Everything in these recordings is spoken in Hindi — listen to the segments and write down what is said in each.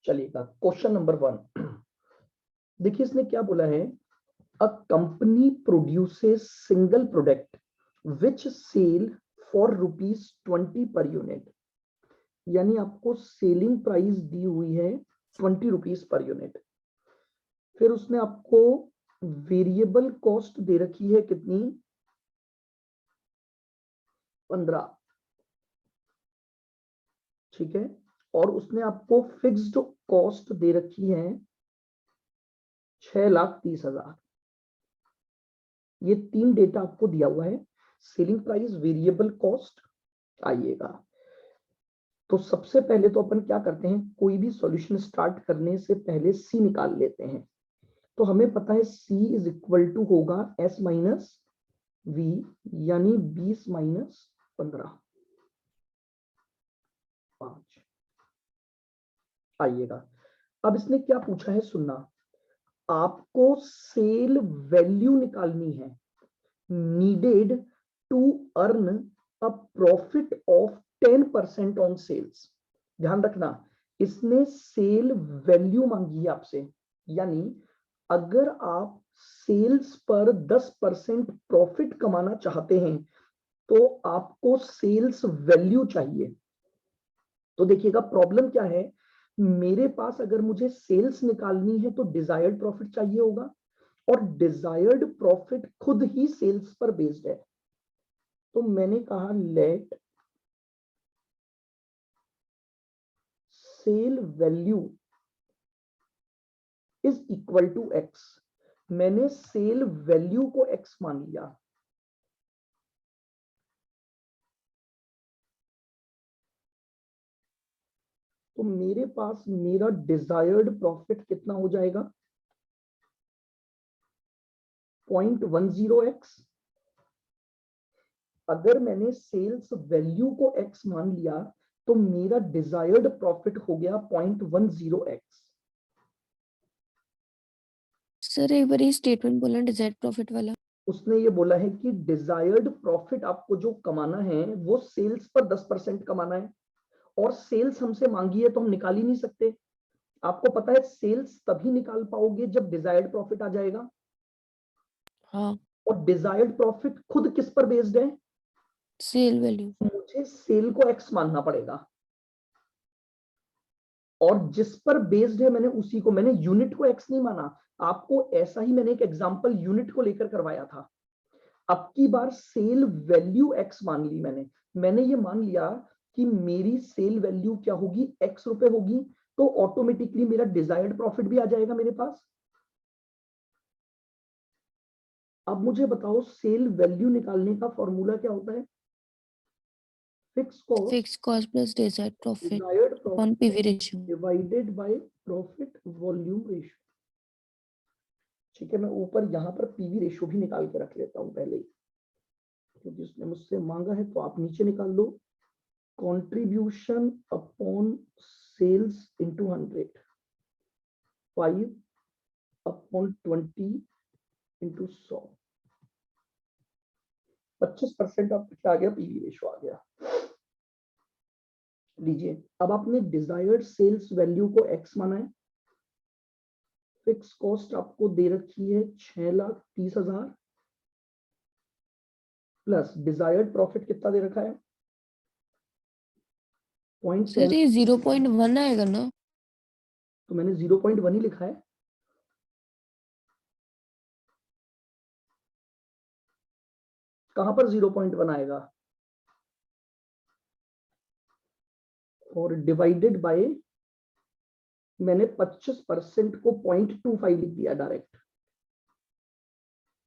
चलिएगा, क्वेश्चन नंबर 1। देखिए इसने क्या बोला है, a company produces single product which sell for ₹20 per unit. यानी आपको सेलिंग प्राइस दी हुई है ₹20 पर यूनिट। फिर उसने आपको वेरिएबल कॉस्ट दे रखी है कितनी, 15। ठीक है, और उसने आपको फिक्स्ड कॉस्ट दे रखी है 6,30,000। ये 3 डेटा आपको दिया हुआ है, सेलिंग प्राइस, वेरिएबल कॉस्ट। आइएगा, तो सबसे पहले तो अपन क्या करते हैं, कोई भी सॉल्यूशन स्टार्ट करने से पहले सी निकाल लेते हैं। तो हमें पता है सी इज इक्वल टू होगा एस माइनस वी, यानी 20 माइनस 15, 5। आइएगा, अब इसने क्या पूछा है, सुनना, आपको सेल वैल्यू निकालनी है, needed to earn a profit of 10% on sales. ध्यान रखना, इसने सेल वैल्यू मांगी है आपसे, यानी अगर आप सेल्स पर 10% प्रॉफिट कमाना चाहते हैं तो आपको सेल्स वैल्यू चाहिए। तो देखिएगा प्रॉब्लम क्या है, मेरे पास अगर मुझे सेल्स निकालनी है तो डिजायर्ड प्रॉफिट चाहिए होगा, और डिजायर्ड प्रॉफिट खुद ही सेल्स पर बेस्ड है। तो मैंने कहा let sale value is equal to X. मैंने सेल वैल्यू को एक्स मान लिया। तो मेरे पास मेरा डिजायर्ड प्रॉफिट कितना हो जाएगा, 0.10x। अगर मैंने सेल्स वैल्यू को x मान लिया तो मेरा डिजायर्ड प्रॉफिट हो गया 0.10x। सर एक बार स्टेटमेंट बोला डिजायर्ड प्रॉफिट वाला। उसने ये बोला है कि डिजायर्ड प्रॉफिट आपको जो कमाना है वो सेल्स पर 10% कमाना है, और सेल्स हमसे मांगी है तो हम निकाल ही नहीं सकते। आपको पता है सेल्स तभी निकाल पाओगे जब डिजायर्ड प्रॉफिट आ जाएगा। हाँ, और डिजायर्ड प्रॉफिट खुद किस पर बेस्ड है, सेल वैल्यू। मुझे सेल को एक्स मानना पड़ेगा, और जिस पर बेस्ड है मैंने उसी को, मैंने यूनिट को एक्स नहीं माना। आपको ऐसा ही मैंने एक एग्जांपल यूनिट को लेकर करवाया था। अब की बार सेल वैल्यू एक्स मान ली मैंने ये मान लिया कि मेरी सेल वैल्यू क्या होगी, एक्स रुपए होगी, तो ऑटोमेटिकली मेरा डिजायर्ड प्रॉफिट भी आ जाएगा मेरे पास। अब मुझे बताओ सेल वैल्यू निकालने का फॉर्मूला क्या होता है, fix cost plus desired profit desired upon profit PV ratio. Divided by profit volume ratio. ठीक है, मैं ऊपर यहां पर पीवी रेशियो भी निकाल के रख लेता हूं पहले ही, क्योंकि उसने मुझसे मांगा है, तो आप नीचे निकाल लो, contribution upon sales into 100, 5 upon 20 into 100, 25% आपका क्या आ गया, पीवी रेशियो आ गया। लीजिए, अब आपने डिजायर्ड सेल्स वैल्यू को एक्स माना है, फिक्स कॉस्ट आपको दे रखी है 6,30,000, प्लस डिजायर्ड प्रॉफिट कितना दे रखा है, सर ये 0.1 आएगा ना। तो मैंने 0.1 ही लिखा है। कहां पर 0.1 आएगा, और डिवाइडेड बाय, मैंने 25% को 0.25 लिख दिया डायरेक्ट,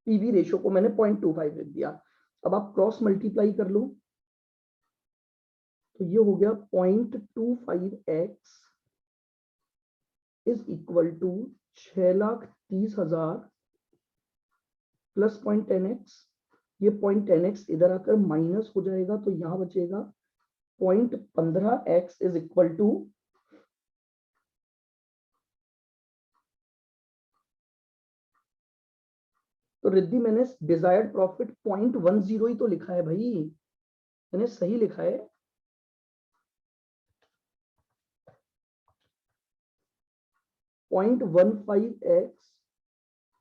पीवी रेशियो को मैंने 0.25 लिख दिया। अब आप क्रॉस मल्टीप्लाई कर लो, तो ये हो गया 0.25x is equal to 6,30,000 plus 0.10x। ये 0.10x इधर आकर माइनस हो जाएगा, तो यहां बचेगा 0.15x इज इक्वल टू, तो रिद्धि मैंने डिजायर्ड प्रॉफिट 0.10 ही तो लिखा है भाई, मैंने सही लिखा है। 0.15x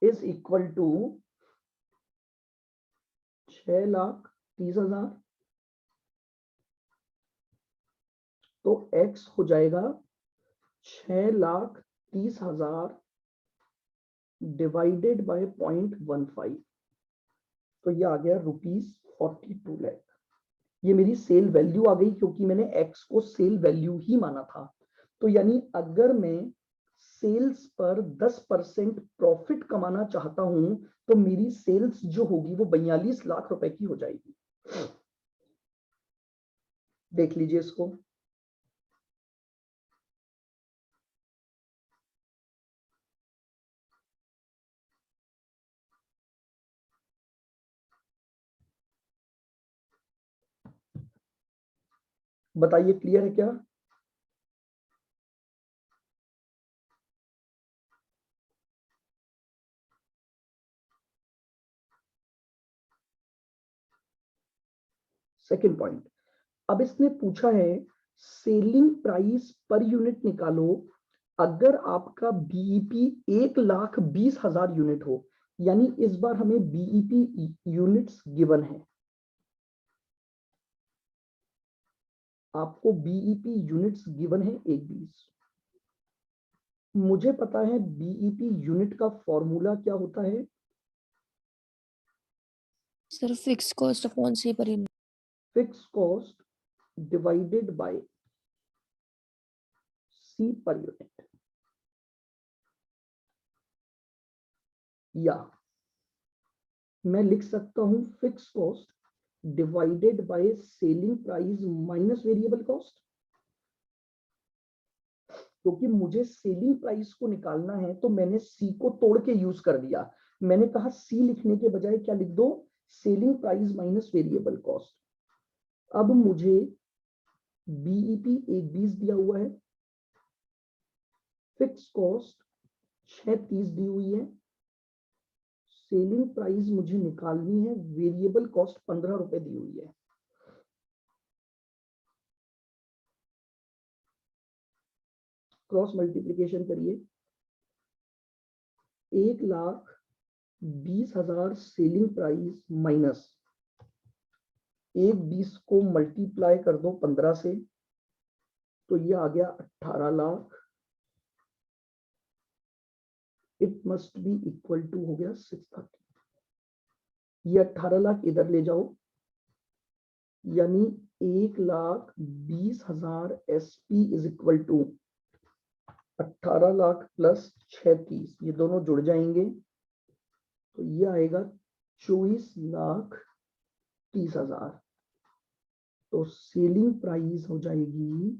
इज इक्वल टू 6,30,000, तो x हो जाएगा 6,30,000 डिवाइडेड बाय 0.15, तो ये आ गया ₹42 लाख। ये मेरी सेल वैल्यू आ गई क्योंकि मैंने x को सेल वैल्यू ही माना था। तो यानी अगर मैं सेल्स पर 10% प्रॉफिट कमाना चाहता हूं तो मेरी सेल्स जो होगी वो 42 लाख रुपए की हो जाएगी। देख लीजिए इसको। बताइए क्लियर है क्या? सेकंड पॉइंट, अब इसने पूछा है सेलिंग प्राइस पर यूनिट निकालो अगर आपका बीईपी 1,20,000 यूनिट हो। यानी इस बार हमें बीईपी यूनिट्स गिवन है, आपको बीईपी यूनिट्स गिवन है 1,20। मुझे पता है बीईपी यूनिट का फॉर्मूला क्या होता है। Sir fix cost upon C per unit. Fix cost divided by C per unit, या मैं लिख सकता हूं fix cost divided by selling price minus variable cost. क्योंकि मुझे सेलिंग प्राइस को निकालना है तो मैंने सी को तोड़ के यूज कर दिया। मैंने कहा सी लिखने के बजाय क्या लिख दो, selling price minus variable cost. अब मुझे बीईपी 1,20 दिया हुआ है, फिक्स कॉस्ट 6,30 दी हुई है, सेलिंग प्राइस मुझे निकालनी है, वेरिएबल कॉस्ट 15 रुपए दी हुई है। क्रॉस मल्टीप्लीकेशन करिए, 1,20,000 सेलिंग प्राइस माइनस 1,20 को मल्टीप्लाई कर दो 15 से, तो ये आ गया 18 lakh. It must be equal to हो गया 630। ये 18 लाख इधर ले जाओ, यानी 1,20,000 SP is equal to 18 lakh plus 630, ये दोनों जुड़ जाएंगे तो ये आएगा 24,30,000। तो सेलिंग प्राइस हो जाएगी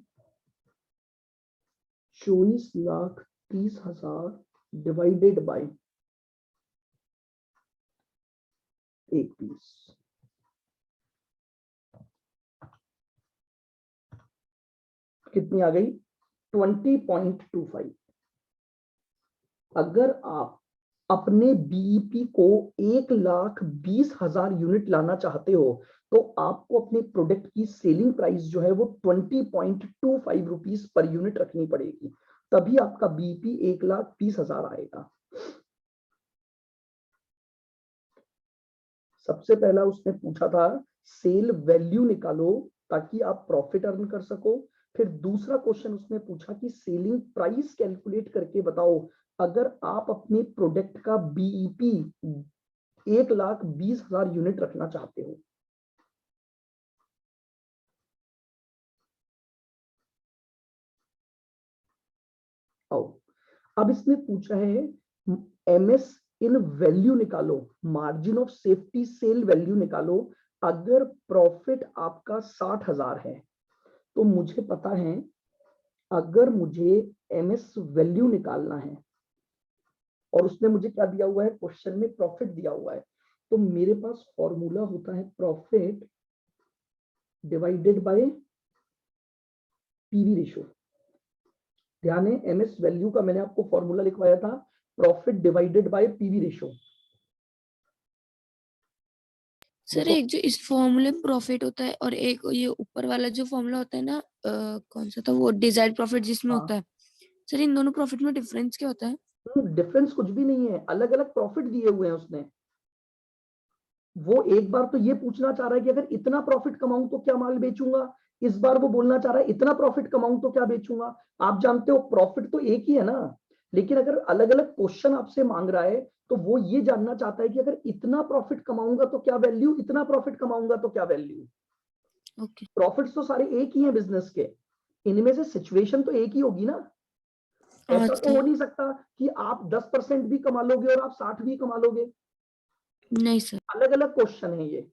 24,30,000 डिवाइडेड बाय 1,20। कितनी आ गई? 20.25। अगर आप अपने बीईपी को 1,20,000 यूनिट लाना चाहते हो तो आपको अपने प्रोडक्ट की सेलिंग प्राइस जो है वो 20.25 रुपीस पर यूनिट रखनी पड़ेगी, तभी आपका बीईपी 1,20,000 आएगा। सबसे पहला उसने पूछा था सेल वैल्यू निकालो ताकि आप प्रॉफिट अर्न कर सको। फिर दूसरा क्वेश्चन उसने पूछा कि सेलिंग प्राइस कैलकुलेट करके बताओ अगर आप अपने प्रोडक्ट का बीईपी 1,20,000 यूनिट रखना चाहते हो। अब इसने पूछा है एमएस इन वैल्यू निकालो, margin of safety sale value निकालो अगर प्रॉफिट आपका 60,000 है। तो मुझे पता है अगर मुझे एमएस वैल्यू निकालना है और उसने मुझे क्या दिया हुआ है, क्वेश्चन में प्रॉफिट दिया हुआ है, तो मेरे पास फॉर्मूला होता है profit divided by PV ratio. ध्यान है एमएस वैल्यू का मैंने आपको फॉर्मूला लिखवाया था profit divided by PV ratio. Sir एक जो इस फॉर्मूले में प्रॉफिट होता है और एक ये ऊपर वाला जो फॉर्मूला होता है ना कौन सा था वो डिजायर्ड प्रॉफिट जिसमें हाँ। होता है सर इन दोनों प्रॉफिट में डिफरेंस क्या होता है? डिफरेंस कुछ भी नहीं है, अलग अलग प्रॉफिट दिए हुए हैं उसने। वो एक बार तो ये पूछना चाह रहा है कि अगर इतना प्रॉफिट कमाऊं तो क्या माल बेचूंगा, इस बार वो बोलना चाह रहा है इतना प्रॉफिट कमाऊं तो क्या बेचूंगा। आप जानते हो प्रॉफिट तो एक ही है ना, लेकिन अगर अलग अलग क्वेश्चन आपसे मांग रहा है तो वो ये जानना चाहता है कि अगर इतना प्रॉफिट कमाऊंगा तो क्या वैल्यू, इतना प्रॉफिट कमाऊंगा तो क्या वैल्यू। ओके। प्रॉफिट्स तो सारे एक ही हैं बिजनेस के, इनमें से सिचुएशन तो एक ही होगी ना। ऐसा तो अच्छा। हो नहीं सकता कि आप 10% भी कमा लोगे और आप 60 भी कमा लोगे। नहीं सर। अलग अलग क्वेश्चन है ये,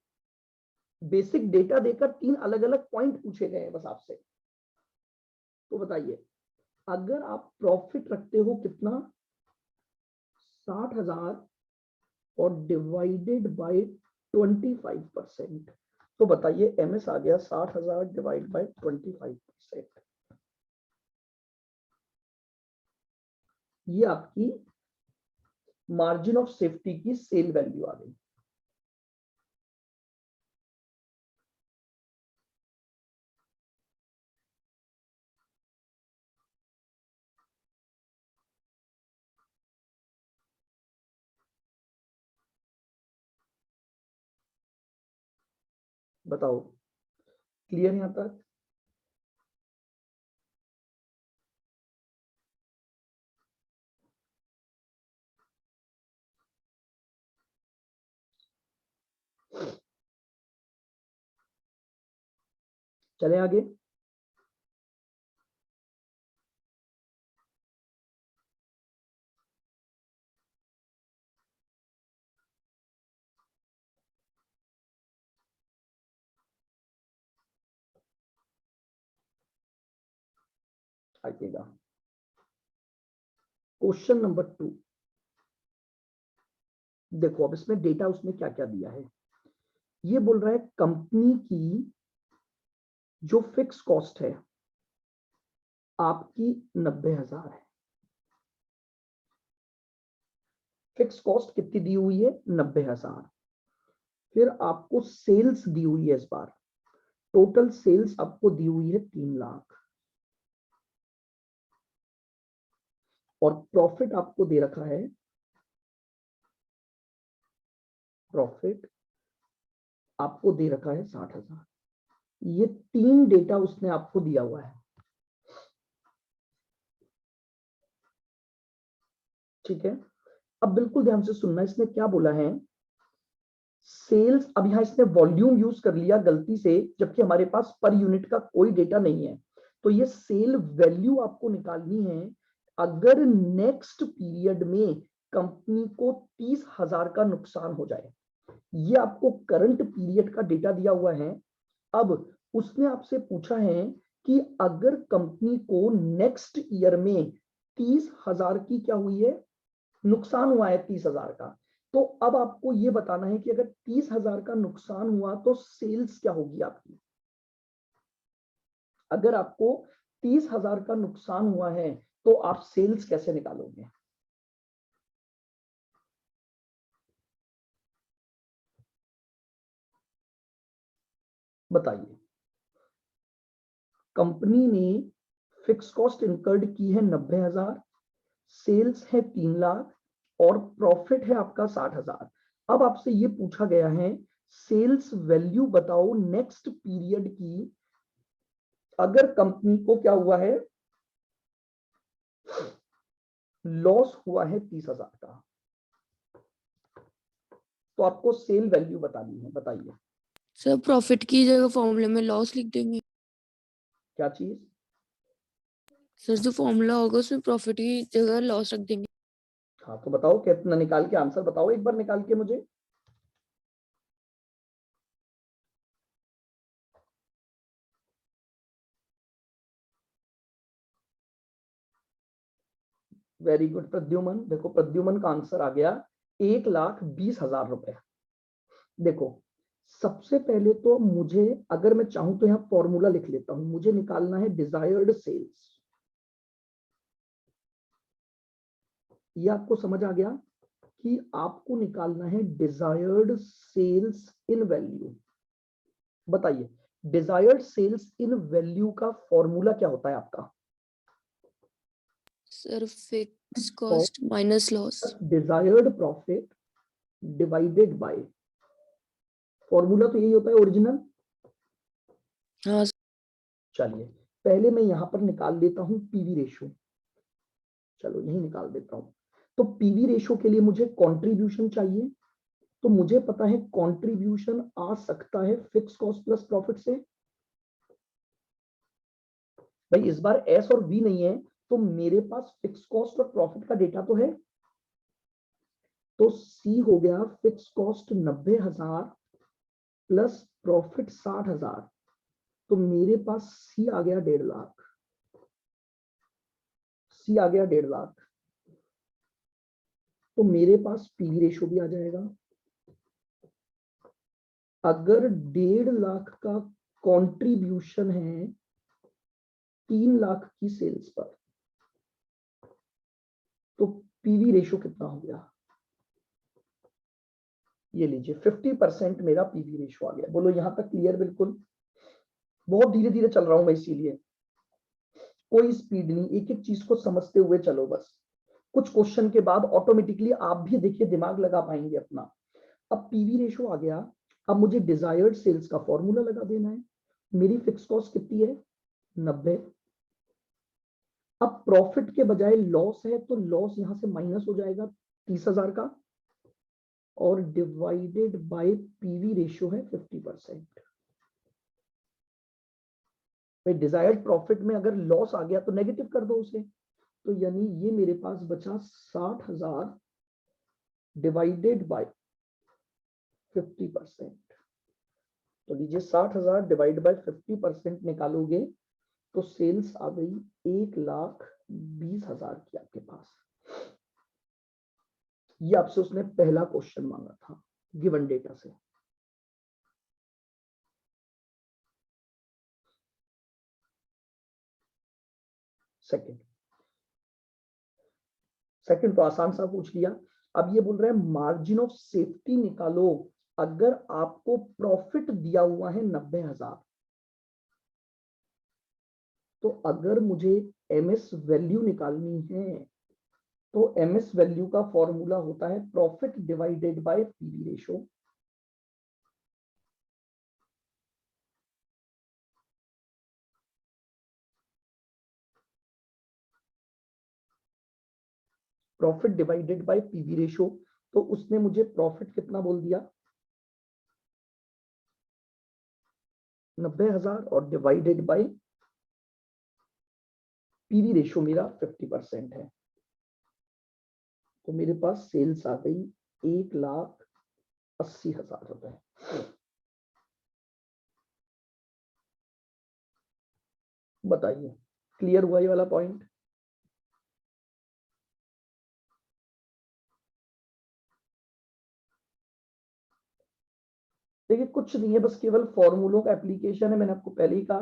बेसिक डेटा देकर 3 अलग अलग पॉइंट पूछे गए हैं बस आपसे। तो बताइए, अगर आप प्रॉफिट रखते हो कितना 60,000 और डिवाइडेड बाय 25%, तो बताइए एमएस आ गया 60,000 डिवाइड बाय 25%, ये आपकी मार्जिन ऑफ सेफ्टी की सेल वैल्यू आ गई। बताओ, क्लियर यहां तक? चले आगे। आइएगा क्वेश्चन नंबर 2। देखो अब इसमें डेटा उसने क्या क्या दिया है। ये बोल रहा है कंपनी की जो फिक्स कॉस्ट है आपकी 90,000 है। फिक्स कॉस्ट कितनी दी हुई है? 90,000। फिर आपको सेल्स दी हुई है इस बार, टोटल सेल्स आपको दी हुई है 3 लाख, और प्रॉफिट आपको दे रखा है, प्रॉफिट आपको दे रखा है 60,000। ये 3 डेटा उसने आपको दिया हुआ है, ठीक है। अब बिल्कुल ध्यान से सुनना, इसने क्या बोला है, सेल्स। अब यहां इसने वॉल्यूम यूज कर लिया गलती से, जबकि हमारे पास पर यूनिट का कोई डेटा नहीं है। तो ये सेल वैल्यू आपको निकालनी है। अगर नेक्स्ट पीरियड में कंपनी को 30,000 का नुकसान हो जाए, ये आपको करंट पीरियड का डेटा दिया हुआ है। अब उसने आपसे पूछा है कि अगर कंपनी को नेक्स्ट ईयर में 30,000 की क्या हुई है, नुकसान हुआ है 30,000 का, तो अब आपको यह बताना है कि अगर 30,000 का नुकसान हुआ तो सेल्स क्या होगी आपकी। अगर आपको 30,000 का नुकसान हुआ है तो आप सेल्स कैसे निकालोगे? बताइए। कंपनी ने फिक्स कॉस्ट इनकर्ड की है 90,000, सेल्स है 3 लाख, और प्रॉफिट है आपका 60,000। अब आपसे ये पूछा गया है सेल्स वैल्यू बताओ नेक्स्ट पीरियड की, अगर कंपनी को क्या हुआ है, लॉस हुआ है 30,000 का, तो आपको सेल वैल्यू बतानी है। बताइए सर प्रॉफिट की जगह फॉर्मूले में लॉस लिख देंगे। क्या चीज? सर जो फॉर्मूला होगा उसमें प्रॉफिट की जगह लॉस रख देंगे। हाँ तो बताओ कितना, निकाल के आंसर बताओ एक बार निकाल के मुझे। Very good Pradyuman. देखो प्रद्युमन का आंसर आ गया 1,20,000 रुपए। देखो सबसे पहले तो मुझे, अगर मैं चाहूं तो यहां फॉर्मूला लिख लेता हूं, मुझे निकालना है डिजायर्ड सेल्स। ये आपको समझ आ गया कि आपको निकालना है डिजायर्ड सेल्स इन वैल्यू। बताइए डिजायर्ड सेल्स इन वैल्यू का फॉर्मूला क्या होता है आपका? Sir fix cost minus loss. Desired profit divided bye, formula तो यही होता है ओरिजिनल। हाँ चलिए पहले मैं यहां पर निकाल देता हूं पीवी रेशो, चलो यही निकाल देता हूं। तो पीवी रेशो के लिए मुझे कंट्रीब्यूशन चाहिए, तो मुझे पता है कंट्रीब्यूशन आ सकता है फिक्स कॉस्ट प्लस प्रॉफिट से। भाई इस बार एस और वी नहीं है, तो मेरे पास फिक्स कॉस्ट और प्रॉफिट का डेटा तो है। तो सी हो गया फिक्स कॉस्ट 90,000 प्लस प्रॉफिट 60,000, तो मेरे पास सी आ गया 1.5 लाख। सी आ गया 1.5 लाख, तो मेरे पास पीवी रेशो भी आ जाएगा। अगर 1.5 लाख का कंट्रीब्यूशन है 3 लाख की सेल्स पर, तो पीवी रेशो कितना हो गया? ये लीजिए 50% मेरा पीवी रेशो आ गया। बोलो यहां तक क्लियर? बिल्कुल, बहुत धीरे धीरे चल रहा हूं मैं, इसीलिए कोई स्पीड नहीं, एक एक चीज को समझते हुए चलो बस। कुछ क्वेश्चन के बाद ऑटोमेटिकली आप भी देखिए दिमाग लगा पाएंगे अपना। अब पीवी रेशो आ गया, अब मुझे डिजायर्ड सेल्स का फॉर्मूला लगा देना है। मेरी फिक्स कॉस्ट कितनी है? 90। अब प्रॉफिट के बजाय लॉस है, तो लॉस यहां से माइनस हो जाएगा 30,000 का, और डिवाइडेड बाय पीवी रेशियो है 50%। भाई डिजायर्ड प्रॉफिट में अगर लॉस आ गया तो नेगेटिव कर दो उसे, तो यानी ये मेरे पास बचा 60,000 डिवाइडेड बाय 50%। तो लीजिए 60,000 डिवाइड बाय 50% निकालोगे तो सेल्स आ गई 1,20,000 की आपके पास। ये आपसे उसने पहला क्वेश्चन मांगा था गिवन डेटा से। सेकंड तो आसान सा पूछ लिया। अब ये बोल रहे हैं मार्जिन ऑफ सेफ्टी निकालो अगर आपको प्रॉफिट दिया हुआ है 90,000। तो अगर मुझे एमएस वैल्यू निकालनी है तो एमएस वैल्यू का फॉर्मूला होता है profit divided by PV ratio. Profit divided by PV ratio, तो उसने मुझे प्रॉफिट कितना बोल दिया? 90,000, और डिवाइडेड बाय पीवी रेशो मेरा 50% है। तो मेरे पास सेल्स आ गई 1,80,000 रुपए। बताइए क्लियर हुआ ये वाला पॉइंट? देखिए कुछ नहीं है, बस केवल फॉर्मूलों का एप्लीकेशन है। मैंने आपको पहले ही कहा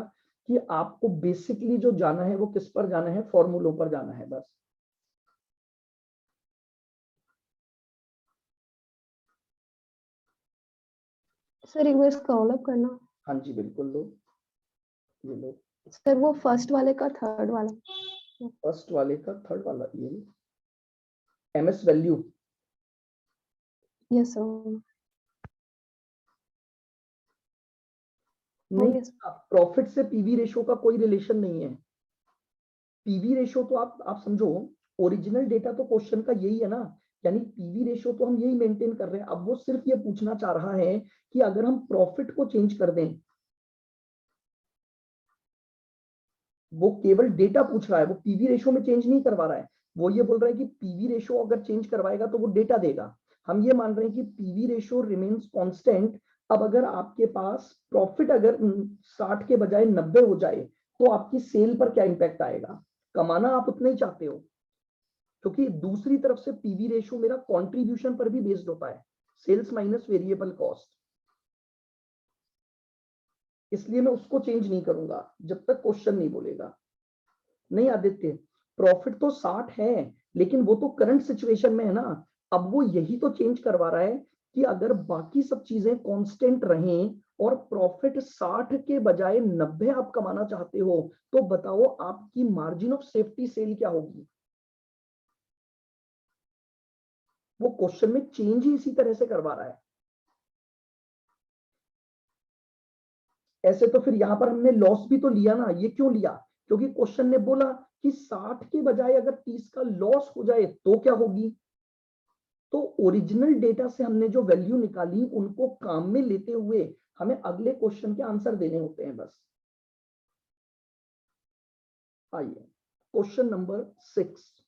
कि आपको बेसिकली जो जाना है वो किस पर जाना है? फॉर्मूलों पर जाना है बस। सर एक बार स्क्रॉल अप करना। हाँ जी बिल्कुल, लो ये लो। सर वो फर्स्ट वाले का थर्ड वाला। फर्स्ट वाले का थर्ड वाला, ये एमएस वैल्यू। Yes sir. नहीं, यस। प्रॉफिट से पीवी रेशो का कोई रिलेशन नहीं है। पीवी रेशो तो आप समझो, ओरिजिनल डेटा तो क्वेश्चन का यही है ना, यानी पीवी रेशो तो हम यही मेंटेन कर रहे हैं। अब वो सिर्फ ये पूछना चाह रहा है कि अगर हम प्रॉफिट को चेंज कर दें, वो केवल डेटा पूछ रहा है, वो पीवी रेशो में चेंज नहीं करवा रहा है। वो ये बोल रहा है कि पीवी रेशो अगर चेंज करवाएगा तो वो डेटा देगा। हम ये मान रहे हैं कि पीवी रेशो रिमेन्स कांस्टेंट। अब अगर आपके पास प्रॉफिट अगर 60 के बजाय 90 हो जाए तो आपकी सेल पर क्या इंपैक्ट आएगा? कमाना आप उतना ही चाहते हो, क्योंकि दूसरी तरफ से पीवी रेशो मेरा कंट्रीब्यूशन पर भी बेस्ड होता है, सेल्स माइनस वेरिएबल कॉस्ट। इसलिए मैं उसको चेंज नहीं करूंगा जब तक क्वेश्चन नहीं बोलेगा। नहीं आदित्य, प्रॉफिट तो 60 है, लेकिन वो तो करंट सिचुएशन में है ना। अब वो यही तो चेंज करवा रहा है कि अगर बाकी सब चीजें कांस्टेंट रहें और प्रॉफिट 60 के बजाय 90 आप कमाना चाहते हो, तो बताओ आपकी मार्जिन ऑफ सेफ्टी सेल क्या होगी? वो क्वेश्चन में चेंज ही इसी तरह से करवा रहा है। ऐसे तो फिर यहां पर हमने लॉस भी तो लिया ना, ये क्यों लिया? क्योंकि क्वेश्चन ने बोला कि 60 के बजाय अगर 30 का लॉस हो जाए तो क्या होगी। तो ओरिजिनल डेटा से हमने जो वैल्यू निकाली उनको काम में लेते हुए हमें अगले क्वेश्चन के आंसर देने होते हैं बस। आइए क्वेश्चन नंबर 6।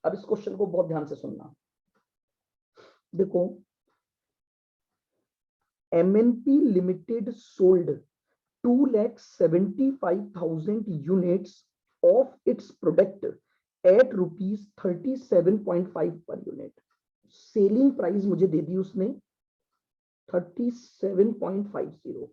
अब इस क्वेश्चन को बहुत ध्यान से सुनना। देखो, MNP limited sold 2,75,000 units of its product at rupees 37.5 per unit। Selling price मुझे दे दी उसने 37.50।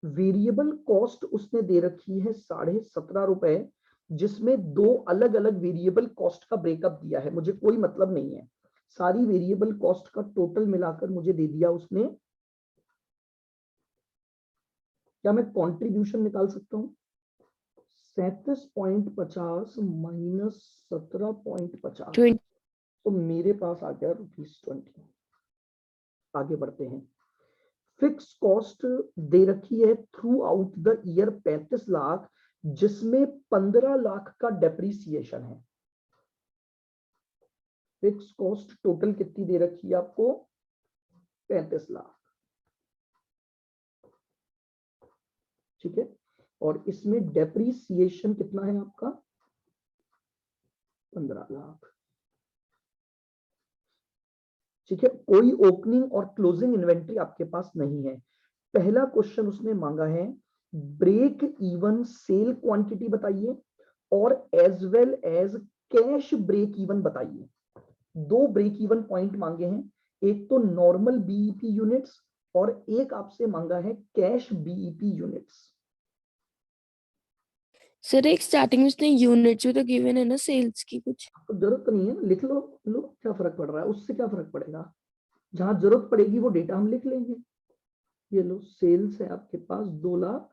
वेरिएबल कॉस्ट उसने दे रखी है 17.5 रुपए, जिसमें दो अलग अलग वेरिएबल कॉस्ट का ब्रेकअप दिया है। मुझे कोई मतलब नहीं है, सारी वेरिएबल कॉस्ट का टोटल मिलाकर मुझे दे दिया उसने। क्या मैं कंट्रीब्यूशन निकाल सकता हूं? 37.50 माइनस 17.50, तो मेरे पास आ गया ₹20। आगे बढ़ते हैं। फिक्स कॉस्ट दे रखी है through out the year 35 lakh, जिसमें 15 लाख का डेप्रीसिएशन है। फिक्स कॉस्ट टोटल कितनी दे रखी है आपको? 35 लाख। ठीक है, और इसमें डेप्रीसिएशन कितना है आपका? 15 लाख। ठीक है, कोई ओपनिंग और क्लोजिंग इन्वेंट्री आपके पास नहीं है। पहला क्वेश्चन उसने मांगा है ब्रेक इवन सेल क्वांटिटी बताइए और as well as cash break even बताइए। दो ब्रेक इवन पॉइंट मांगे हैं, एक तो नॉर्मल बीईपी यूनिट्स और एक आपसे मांगा है कैश बीईपी यूनिट्स। सर एक स्टार्टिंग में उसने यूनिट्स भी तो गिवन है ना सेल्स की कुछ। तो जरूरत नहीं है, लिख लो लो, क्या फर्क पड़ रहा है, उससे क्या फर्क पड़ेगा। जहां जरूरत पड़ेगी वो डेटा हम लिख लेंगे। ये लो, सेल्स है आपके पास 2 लाख।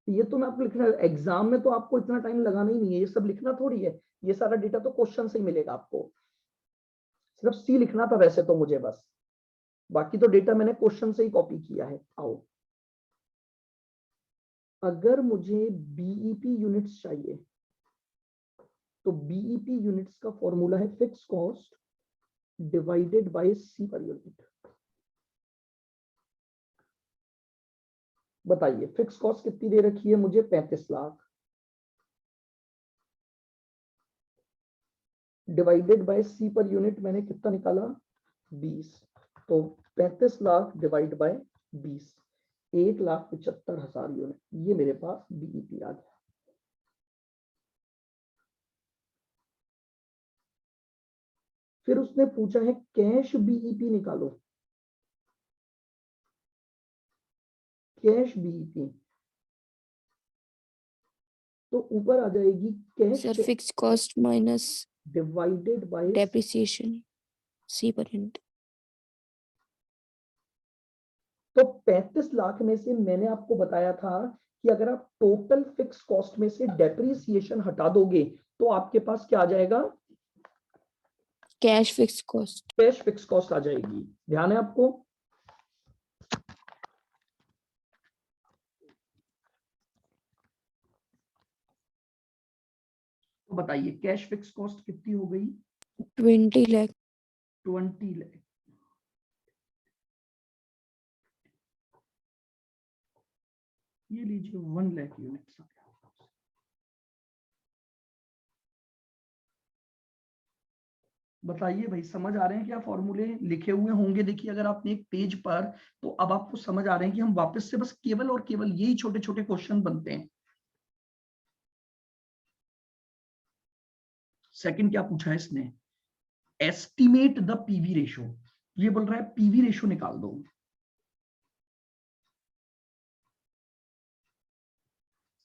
ये तो मैं आपको लिखना, एग्जाम में तो आपको इतना टाइम लगाना ही नहीं है, ये सब लिखना थोड़ी है। ये सारा डेटा तो क्वेश्चन से ही मिलेगा आपको। सिर्फ सी लिखना था वैसे तो मुझे बस, बाकी तो डेटा मैंने क्वेश्चन से ही कॉपी किया है। आओ, अगर मुझे बीईपी यूनिट्स चाहिए तो बीईपी यूनिट्स का फॉर्मूला है fix cost divided by C per unit. बताइए फिक्स कॉस्ट कितनी दे रखी है मुझे? 35 lakh divided by C per unit मैंने कितना निकाला? 20। तो 35 लाख डिवाइड बाय 20, 1,75,000 यूनिट। ये मेरे पास बीईपी आ गया। फिर उसने पूछा है कैश बीईपी निकालो। कैश बीईपी तो ऊपर आ जाएगी cash sir fix cost minus divided by depreciation C per unit. तो 35 लाख में से मैंने आपको बताया था कि अगर आप टोटल फिक्स कॉस्ट में से डेप्रीसिएशन हटा दोगे तो आपके पास क्या आ जाएगा? Cash fix cost. Cash fix cost आ जाएगी। ध्यान है आपको? तो बताइए कैश फिक्स कॉस्ट कितनी हो गई? 20 लाख। 20 लाख। ये लीजिए 1 लाख यूनिट्स। बताइए भाई, समझ आ रहे हैं क्या? फॉर्मूले लिखे हुए होंगे देखिए अगर आपने एक पेज पर, तो अब आपको समझ आ रहे हैं कि हम वापस से बस केवल और केवल यही छोटे छोटे क्वेश्चन बनते हैं। सेकंड क्या पूछा है इसने? Estimate the PV ratio. ये बोल रहा है पीवी रेशो निकाल दो।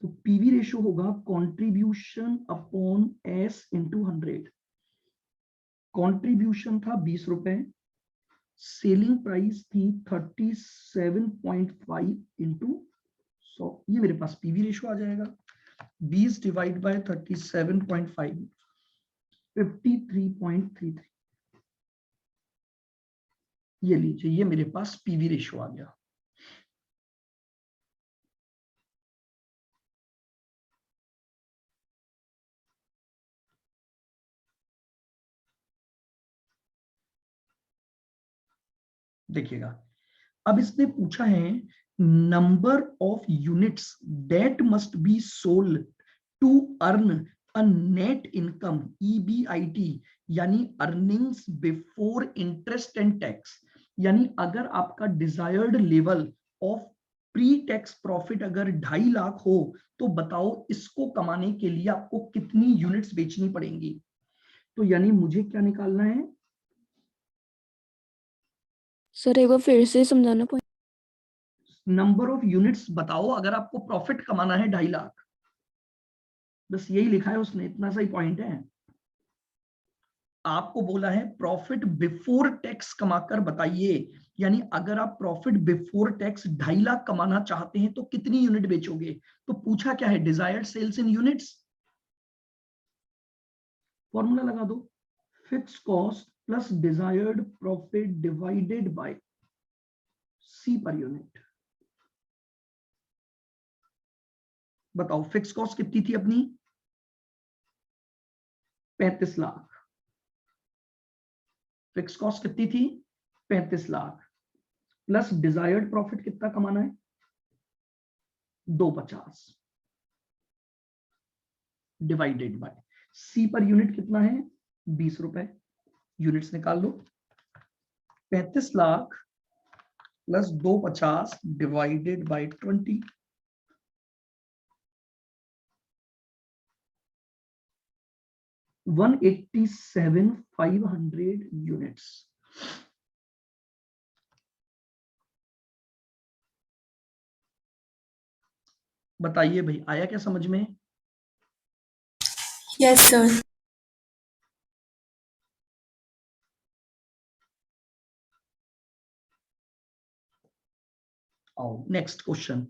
तो पीवी रेशो होगा contribution upon S into 100। Contribution था 20 रुपए, सेलिंग प्राइस थी 37.5 इंटू 100। ये मेरे पास पीवी रेशो आ जाएगा। 20 डिवाइड बाय 37.5, 53.33। ये लीजिए, ये मेरे पास पीवी रेशियो आ गया। देखिएगा, अब इसने पूछा है number of units that must be sold to earn a net income, EBIT, यानी earnings before interest and tax. यानी अगर आपका desired level of pre tax profit अगर 2.5 लाख हो, तो बताओ इसको कमाने के लिए आपको कितनी यूनिट्स बेचनी पड़ेंगी। तो यानी मुझे क्या निकालना है, सर एक बार फिर से समझाना पॉइंट। नंबर ऑफ यूनिट्स बताओ अगर आपको प्रॉफिट कमाना है 2.5 लाख। बस यही लिखा है उसने, इतना सा ही पॉइंट है। आपको बोला है प्रॉफिट बिफोर टैक्स कमाकर बताइए, यानी अगर आप प्रॉफिट बिफोर टैक्स 2.5 लाख कमाना चाहते हैं तो कितनी यूनिट बेचोगे। तो पूछा क्या है, desired sales in units. Formula लगा दो, fix cost plus desired profit divided by C per unit. बताओ फिक्स कॉस्ट कितनी थी अपनी, 35 लाख। फिक्स कॉस्ट कितनी थी, 35 लाख, प्लस डिजायर्ड प्रॉफिट कितना कमाना है, 250, divided by C per unit कितना है, 20 रुपए। यूनिट्स निकाल लो, 35 lakh plus 250 divided by 20। 187,500 units. बताइए भाई, आया क्या समझ में। Yes sir. आओ नेक्स्ट क्वेश्चन।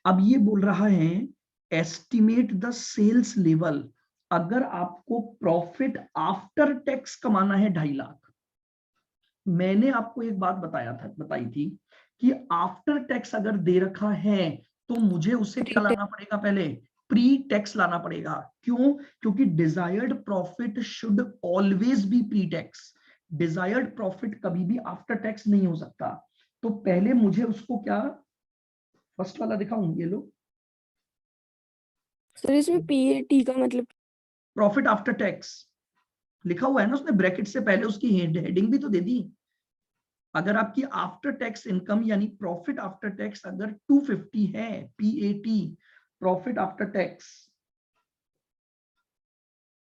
अब ये बोल रहा है एस्टिमेट द सेल्स लेवल, अगर आपको प्रॉफिट आफ्टर टैक्स कमाना है 2.5 लाख। मैंने आपको एक बात बताई थी कि आफ्टर टैक्स अगर दे रखा है तो मुझे उसे क्या लाना पड़ेगा, पहले प्री टैक्स लाना पड़ेगा। क्यों, क्योंकि desired profit should always be pre tax. Desired profit कभी भी आफ्टर टैक्स नहीं हो सकता। तो पहले मुझे उसको क्या, फर्स्ट वाला दिखाऊं, ये लो, सर इसमें PAT का मतलब प्रॉफिट आफ्टर टैक्स लिखा हुआ है ना उसने, ब्रैकेट से पहले उसकी हेडिंग भी तो दे दी। अगर आपकी आफ्टर टैक्स इनकम यानी प्रॉफिट आफ्टर टैक्स अगर 250 है, PAT, प्रॉफिट आफ्टर टैक्स,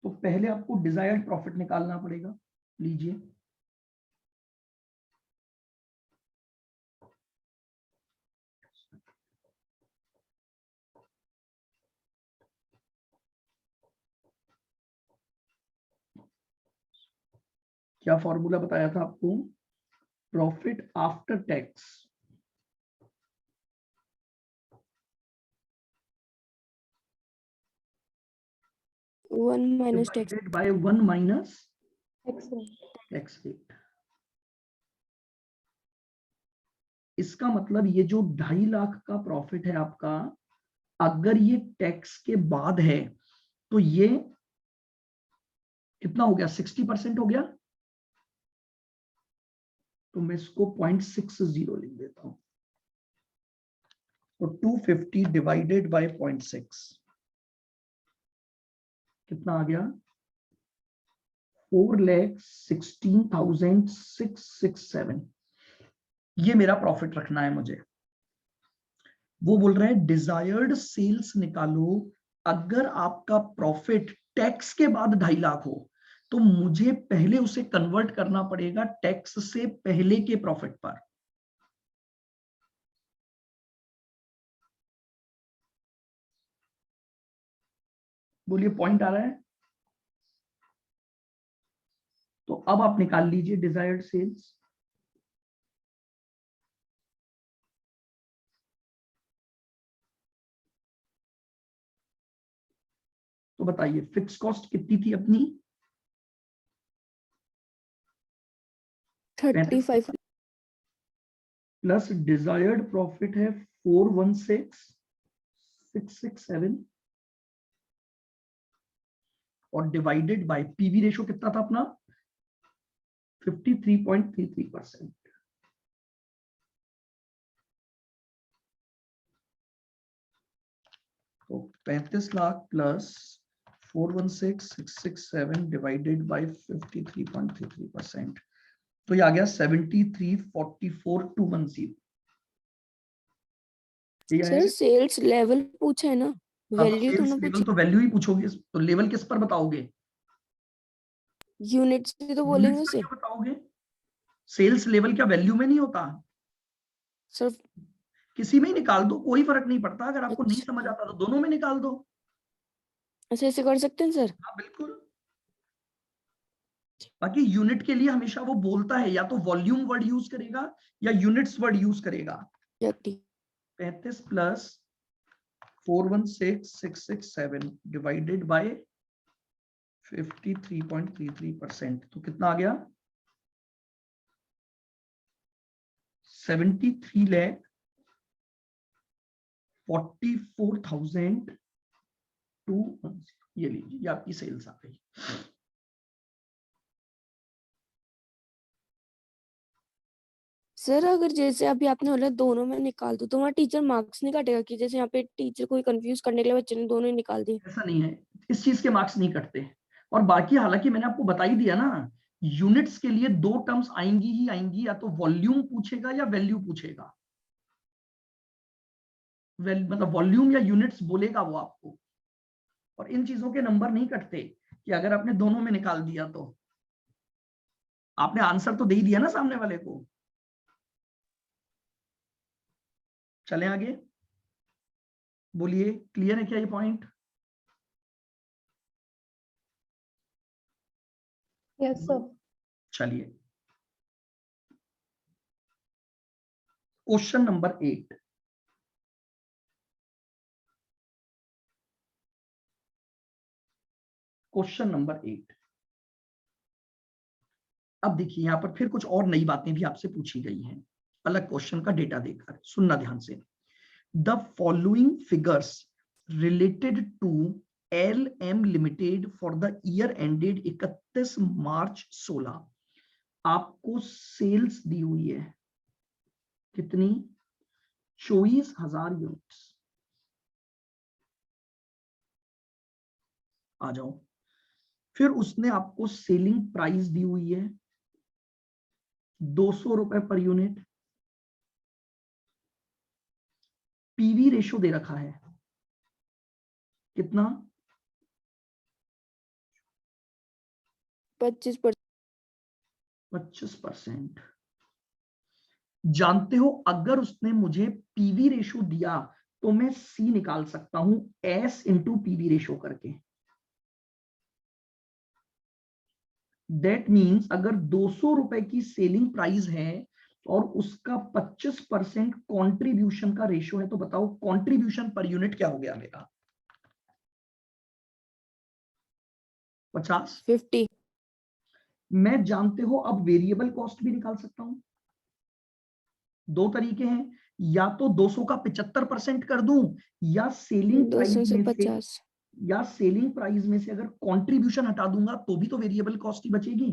तो पहले आपको डिजायर्ड प्रॉफिट निकालना पड़ेगा। लीजिए, क्या फॉर्मूला बताया था आपको, profit after tax 1 minus tax. Divided by 1 minus Excellent. Tax rate. इसका मतलब ये जो 2.5 लाख का प्रॉफिट है आपका, अगर ये टैक्स के बाद है तो ये कितना हो गया, 60% हो गया। तो मैं इसको 0.60 लिख देता हूं। तो 250 डिवाइडेड बाय 0.6 कितना आ गया, 4,16,667। ये मेरा प्रॉफिट रखना है मुझे। वो बोल रहे हैं डिजायर्ड सेल्स निकालो, अगर आपका प्रॉफिट टैक्स के बाद 2.5 लाख हो तो मुझे पहले उसे कन्वर्ट करना पड़ेगा टैक्स से पहले के प्रॉफिट पर। बोलिए पॉइंट आ रहा है। तो अब आप निकाल लीजिए डिजायर्ड सेल्स। तो बताइए फिक्स कॉस्ट कितनी थी अपनी? 35 प्लस डिजायर्ड प्रॉफिट है 416667 और डिवाइडेड बाय पीवी रेशो कितना था अपना? 53.33%। तो 35 लाख प्लस 416667 डिवाइडेड बाय 53.33%, तो ये आ गया 73,44,210। सर सेल्स लेवल पूछा है ना, वैल्यू तो सेल्स ना लेवल पूछी, तो वैल्यू ही पूछोगे, तो लेवल किस पर बताओगे? यूनिट से तो बोलेंगे यूनिट्स पर उसे क्यों बताओगे? सेल्स लेवल क्या वैल्यू में नहीं होता? सर। किसी में ही निकाल दो, कोई फर्क नहीं पड़ता। अगर आपको नहीं समझ अच्छा आता तो दोनों में निकाल दो। अच्छा, ऐसे कर सकते हैं सर? हाँ बिल्कुल। बाकी यूनिट के लिए हमेशा वो बोलता है या तो वॉल्यूम वर्ड यूज करेगा या यूनिट्स वर्ड यूज करेगा। 35 प्लस 416667 डिवाइडेड बाय 53.33%, तो कितना आ गया? 73,44,210। ये लीजिए, ये आपकी सेल्स आ गई। सर अगर जैसे अभी आपने बोला दोनों में निकाल दो, तो वहाँ टीचर मार्क्स नहीं काटेगा? कि जैसे यहाँ पे टीचर कोई कंफ्यूज करने के लिए बच्चे ने दोनों ही निकाल दिए। ऐसा नहीं है, इस चीज के मार्क्स नहीं कटते। और बाकी हालांकि मैंने आपको बता ही दिया ना, यूनिट्स के लिए दो टर्म्स आएंगी ही आएंगी, या तो वॉल्यूम पूछेगा या वैल्यू पूछेगा। मतलब वॉल्यूम या यूनिट्स बोलेगा वो आपको। और इन चीजों के नंबर नहीं कटते कि अगर आपने दोनों में निकाल दिया तो। आपने आंसर तो दे ही दिया ना सामने वाले को। चलें आगे, बोलिए क्लियर है क्या ये पॉइंट? Yes, sir. चलिए क्वेश्चन नंबर 8। Question number 8। अब देखिए यहां पर फिर कुछ और नई बातें भी आपसे पूछी गई हैं, अलग क्वेश्चन का डेटा देकर। सुनना ध्यान से। The following figures related to LM limited for the year ended 31 March 16। आपको सेल्स दी हुई है कितनी? 24,000 यूनिट्स। आ जाओ। फिर उसने आपको सेलिंग प्राइस दी हुई है 200 रुपए पर यूनिट। पीवी रेशो दे रखा है कितना? 25%। 25%। जानते हो अगर उसने मुझे पीवी रेशो दिया तो मैं सी निकाल सकता हूं एस इंटू पीवी रेशो करके। दैट मीन्स अगर 200 रुपए की सेलिंग प्राइस है और उसका 25% कॉन्ट्रीब्यूशन का रेशो है, तो बताओ कॉन्ट्रीब्यूशन पर यूनिट क्या हो गया मेरा? 50। 50। मैं जानते हो अब वेरिएबल कॉस्ट भी निकाल सकता हूं। दो तरीके हैं, या तो 200 का 75% कर दूं, या सेलिंग 200 प्राइस से में से, 50। या सेलिंग प्राइस में से अगर कंट्रीब्यूशन हटा दूंगा तो भी तो वेरिएबल कॉस्ट ही बचेगी।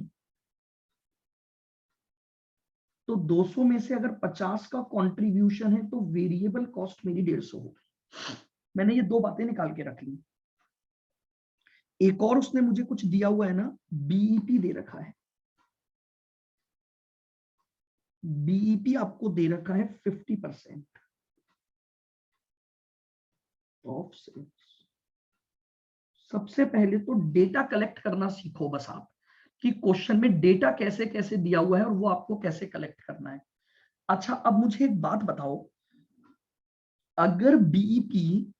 तो 200 में से अगर 50 का कंट्रीब्यूशन है तो वेरिएबल कॉस्ट मेरी 150 होगी। मैंने ये दो बातें निकाल के रख ली। एक और उसने मुझे कुछ दिया हुआ है ना, बीईपी दे रखा है। बीईपी आपको दे रखा है 50% ऑफ सेल्स। सबसे पहले तो डेटा कलेक्ट करना सीखो बस आप, कि क्वेश्चन में डेटा कैसे कैसे दिया हुआ है और वो आपको कैसे कलेक्ट करना है। अच्छा अब मुझे एक बात बताओ, अगर बीईपी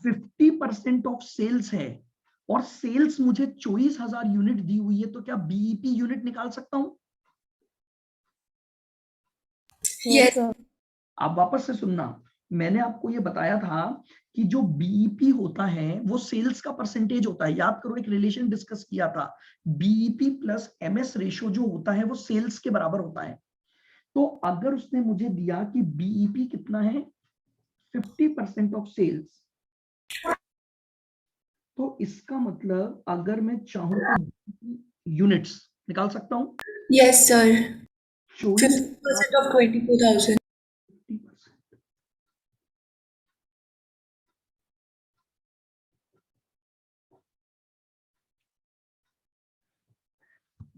50% ऑफ सेल्स है और सेल्स मुझे 24,000 यूनिट दी हुई है, तो क्या बीईपी यूनिट निकाल सकता हूं? Yes, sir. आप वापस से सुनना, मैंने आपको ये बताया था कि जो बीईपी होता है वो सेल्स का परसेंटेज होता है। याद करो, एक रिलेशन डिस्कस किया था, बीईपी प्लस एमएस रेशियो जो होता है वो सेल्स के बराबर होता है। तो अगर उसने मुझे दिया कि बीईपी कितना है, 50% ऑफ सेल्स, तो इसका मतलब अगर मैं चाहूं तो यूनिट्स निकाल सकता हूं। Yes, sir. 24 50% of 24,000. 50%।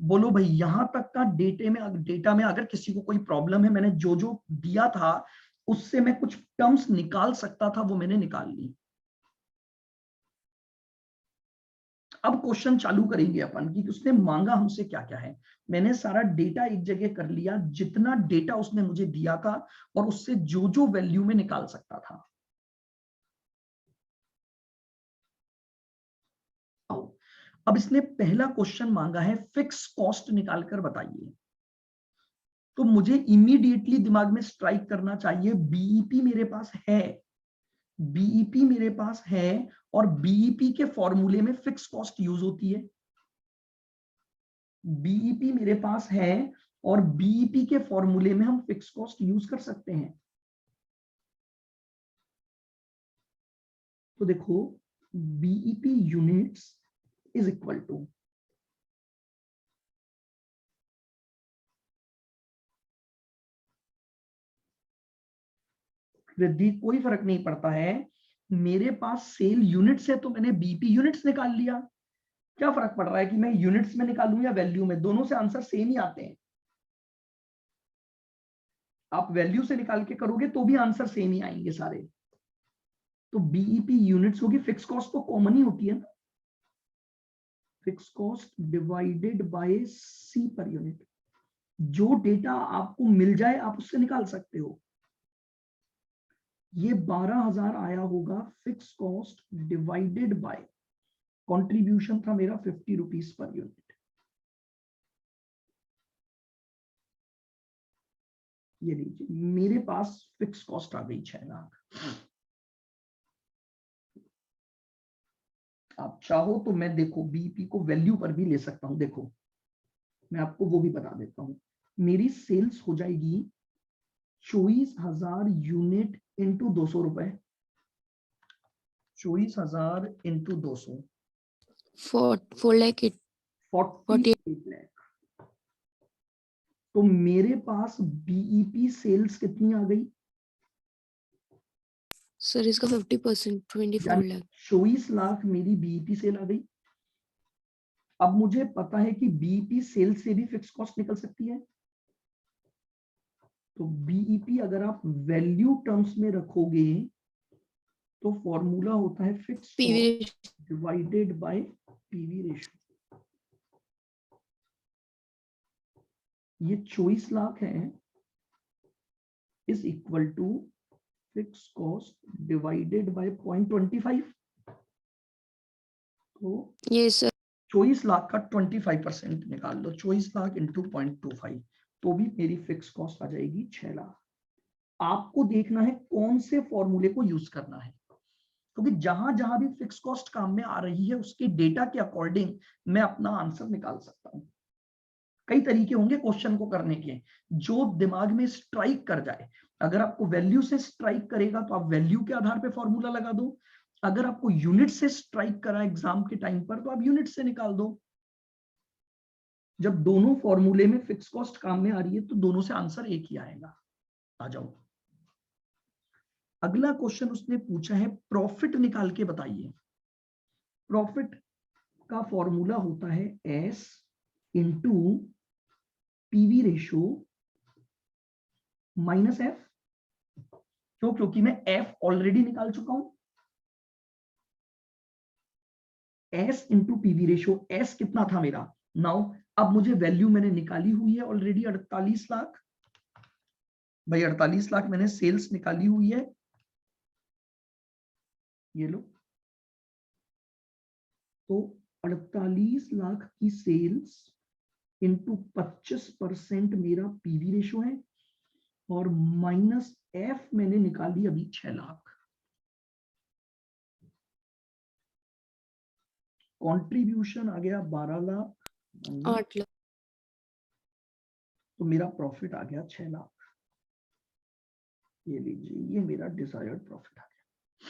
बोलो भाई, यहां तक का डेटा में अगर किसी को कोई प्रॉब्लम है, मैंने जो जो दिया था उससे मैं कुछ टर्म्स निकाल सकता था वो मैंने निकाल ली। अब क्वेश्चन चालू करेंगे अपन कि उसने मांगा हमसे क्या क्या है। मैंने सारा डेटा एक जगह कर लिया, जितना डेटा उसने मुझे दिया था और उससे जो जो वैल्यू में निकाल सकता था। आओ, अब इसने पहला क्वेश्चन मांगा है फिक्स कॉस्ट निकालकर बताइए। तो मुझे इमीडिएटली दिमाग में स्ट्राइक करना चाहिए, बीईपी मेरे पास है, बीईपी मेरे पास है, और बीईपी के फॉर्मूले में फिक्स कॉस्ट यूज होती है। बीईपी मेरे पास है और बीईपी के फॉर्मूले में हम फिक्स कॉस्ट यूज कर सकते हैं। तो देखो, BEP units is equal to, वृद्धि कोई फर्क नहीं पड़ता है, मेरे पास सेल यूनिट्स है तो मैंने बीईपी यूनिट्स निकाल लिया। क्या फर्क पड़ रहा है कि मैं यूनिट्स में निकालूं या वैल्यू में, दोनों से आंसर सेम ही आते हैं। आप वैल्यू से निकाल के करोगे तो भी आंसर सेम ही आएंगे सारे। तो बीईपी यूनिट्स होगी, फिक्स कॉस्ट तो कॉमन ही होती है ना, fix cost divided by C per unit. जो डेटा आपको मिल जाए आप उससे निकाल सकते हो। ये 12,000 आया होगा fix cost divided bye, contribution था मेरा 50 रुपीज पर यूनिट। ये लीजिए, मेरे पास फिक्स कॉस्ट आ गई 6 लाख। आप चाहो तो मैं देखो बीईपी को वैल्यू पर भी ले सकता हूं। देखो मैं आपको वो भी बता देता हूं, मेरी सेल्स हो जाएगी 24,000 यूनिट इंटू 200 रुपए, 24,000 इंटू 200, 4 लाख 48 लाख। तो मेरे पास बीईपी सेल्स कितनी आ गई, सर इसका 50% 24 लाख। 24 लाख मेरी बीईपी सेल आ गई। अब मुझे पता है कि बीईपी सेल से भी फिक्स कॉस्ट निकल सकती है। तो बीईपी अगर आप वैल्यू टर्म्स में रखोगे तो फॉर्मूला होता है fix PV cost divided by PV ratio. ये 24 लाख है is equal to fix cost divided by 0.25। तो ये सर 24 लाख का 25% निकाल लो, 24 लाख इंटू 0.25, तो भी मेरी फिक्स कॉस्ट आ जाएगी 6 लाख। आपको देखना है कौन से फॉर्मूले को यूज करना है, क्योंकि जहां जहां भी फिक्स कॉस्ट काम में आ रही है उसके डेटा के अकॉर्डिंग मैं अपना आंसर निकाल सकता हूं। कई तरीके होंगे क्वेश्चन को करने के, जो दिमाग में स्ट्राइक कर जाए। अगर आपको वैल्यू से स्ट्राइक करेगा तो आप वैल्यू के आधार पे फॉर्मूला लगा दो, अगर आपको यूनिट से स्ट्राइक करा एग्जाम के टाइम पर तो आप यूनिट से निकाल दो। जब दोनों फॉर्मूले में फिक्स कॉस्ट काम में आ रही है तो दोनों से आंसर एक ही आएगा। आ जाओ, अगला क्वेश्चन उसने पूछा है प्रॉफिट निकाल के बताइए। प्रॉफिट का फॉर्मूला होता है S into PV ratio minus F. क्यों? क्योंकि मैं एफ ऑलरेडी निकाल चुका हूं। S into PV ratio, S कितना था मेरा, नाउ अब मुझे वैल्यू मैंने निकाली हुई है ऑलरेडी 48 लाख। भाई 48 लाख मैंने सेल्स निकाली हुई है, ये लो। तो 48 लाख की सेल्स इंटू 25% मेरा पीवी रेशियो है, और माइनस एफ मैंने निकाली अभी 6 लाख। कंट्रीब्यूशन आ गया 12 लाख, 8 लाख। तो मेरा प्रॉफिट आ गया 6 लाख। ये लीजिए, ये मेरा डिजायर्ड प्रॉफिट आ गया।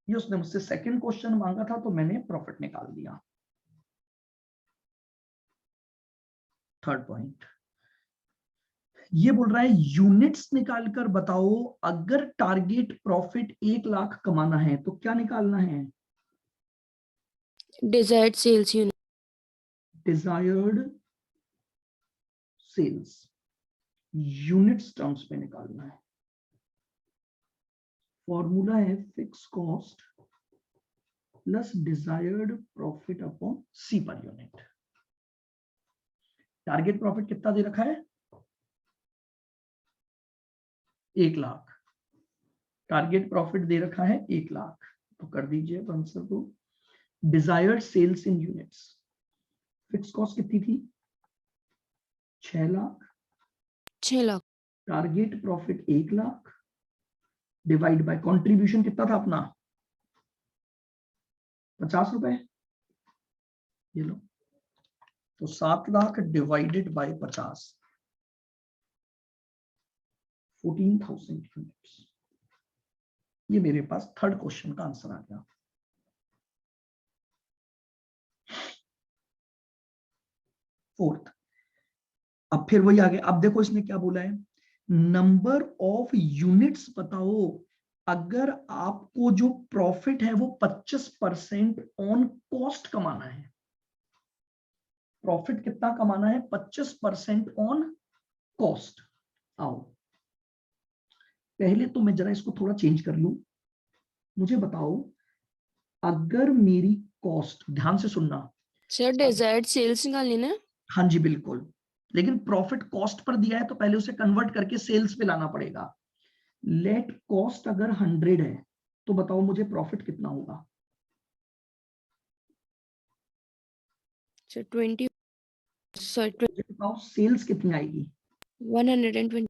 ये उसने मुझसे सेकंड क्वेश्चन मांगा था, तो मैंने प्रॉफिट निकाल दिया। थर्ड पॉइंट ये बोल रहा है यूनिट्स निकालकर बताओ, अगर टारगेट प्रॉफिट 1 लाख कमाना है तो क्या निकालना है? Desired sales unit. Desired sales units terms में निकालना है। फॉर्मूला है fix cost plus desired profit upon C per unit. Target profit कितना दे रखा है? 1 लाख। टारगेट प्रॉफिट दे रखा है 1 लाख, तो कर दीजिए आंसर को। Desired sales in units, fix cost कितनी थी? 6 lakh. 6 lakh. Target profit 1 lakh divide by contribution कितना था अपना? 50 रुपए। ये लो, तो 7 लाख डिवाइडेड बाय 50, 14,000 यूनिट्स। ये मेरे पास थर्ड क्वेश्चन का आंसर आ गया। फोर्थ, अब फिर वही आगे, अब देखो इसने क्या बोला है, नंबर ऑफ यूनिट्स बताओ अगर आपको जो प्रॉफिट है वो 25% ऑन कॉस्ट कमाना है। प्रॉफिट कितना कमाना है? 25% ऑन कॉस्ट। आओ पहले तो मैं जरा इसको थोड़ा चेंज कर लूं। मुझे बताओ, अगर मेरी कॉस्ट, ध्यान से सुनना सर डिजायर्ड सेल्स निकालनी ना। हाँ जी बिल्कुल, लेकिन प्रॉफिट कॉस्ट पर दिया है तो पहले उसे कन्वर्ट करके सेल्स पे लाना पड़ेगा। लेट कॉस्ट अगर 100 है तो बताओ मुझे प्रॉफिट कितना होगा? सर 20, सर मुझे बताओ सेल्स कितनी आएगी? 120।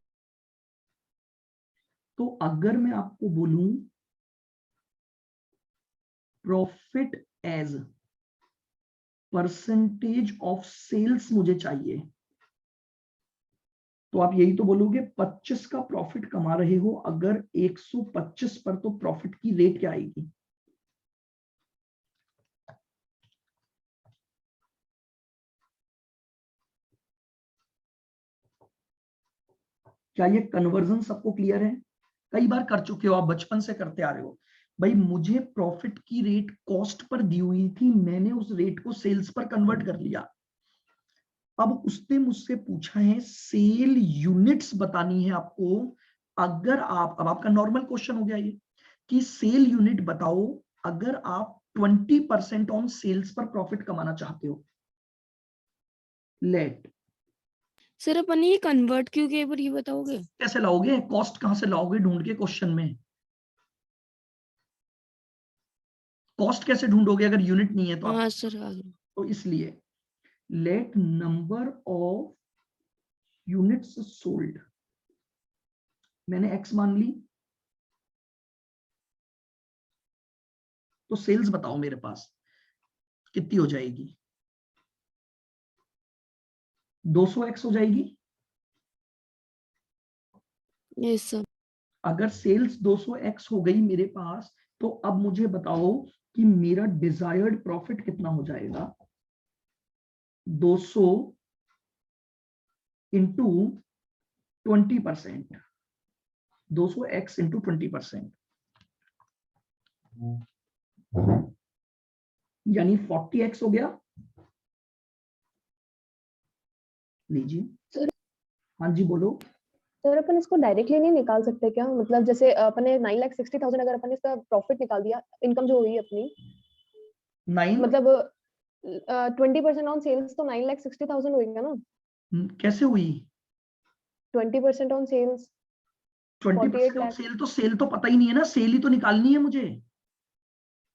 तो अगर मैं आपको बोलूं profit as percentage of sales मुझे चाहिए, तो आप यही तो बोलोगे 25 का प्रॉफिट कमा रहे हो, अगर 125 पर तो प्रॉफिट की रेट क्या आएगी? क्या ये कन्वर्जन सबको क्लियर है? कई बार कर चुके हो आप, बचपन से करते आ रहे हो। भाई मुझे प्रॉफिट की रेट कॉस्ट पर दी हुई थी, मैंने उस रेट को सेल्स पर कन्वर्ट कर लिया। अब उसने मुझसे पूछा है सेल यूनिट्स बतानी है आपको। अगर आप, अब आपका नॉर्मल क्वेश्चन हो गया ये कि सेल यूनिट बताओ अगर आप 20% ऑन सेल्स पर प्रॉफिट कमाना चाहते हो। लेट, सर अपन ये कन्वर्ट क्यों किया पर ये बताओगे? कैसे लाओगे? कॉस्ट कहां से लाओगे ढूंढ के क्वेश्चन में? कॉस्ट कैसे ढूंढोगे अगर यूनिट नहीं है तो? हाँ आप सर आ गया। तो इसलिए let number of units sold, मैंने एक्स मान ली, तो सेल्स बताओ मेरे पास कितनी हो जाएगी? 200x हो जाएगी। Yes sir. अगर सेल्स 200x हो गई मेरे पास, तो अब मुझे बताओ कि मेरा डिजायर्ड प्रॉफिट कितना हो जाएगा? 200 इंटू 20%, 200x इंटू 20%, यानी 40x हो गया। लीजिए। सर हाँ जी बोलो। सर अपन इसको डायरेक्टली नहीं निकाल सकते क्या? मतलब जैसे अपन ने 9,60,000 अगर अपन ने इसका प्रॉफिट निकाल दिया, इनकम जो हुई अपनी, 9 मतलब 20% ऑन सेल्स तो 9,60,000 होगा ना? कैसे हुई? 20% on sales 20% 48 on lakh. Sale, तो सेल तो पता ही नहीं है ना, सेल ही तो निकालनी है मुझे।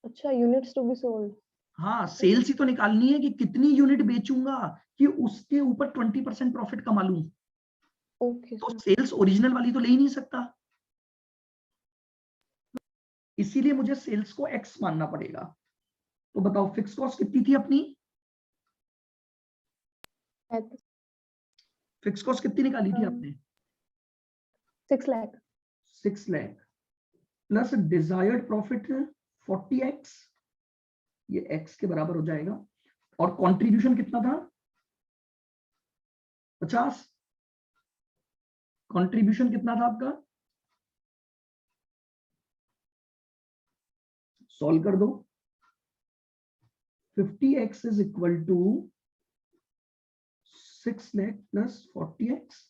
अच्छा, यूनिट्स टू बी सोल्ड। हाँ सेल्स ही तो निकालनी है कि कितनी यूनिट बेचूंगा कि उसके ऊपर 20% प्रॉफिट कमा लूं। ओके तो सर। सेल्स ओरिजिनल वाली तो ले ही नहीं सकता, इसीलिए मुझे सेल्स को एक्स मानना पड़ेगा। तो बताओ फिक्स कॉस्ट कितनी थी अपनी, फिक्स कॉस्ट कितनी निकाली थी आपने? 6 lakh. 6 lakh plus desired profit 40x, ये x के बराबर हो जाएगा। और कंट्रीब्यूशन कितना था? 50। कंट्रीब्यूशन कितना था आपका? सॉल्व कर दो। 50x is equal to 6 lakh plus 40x,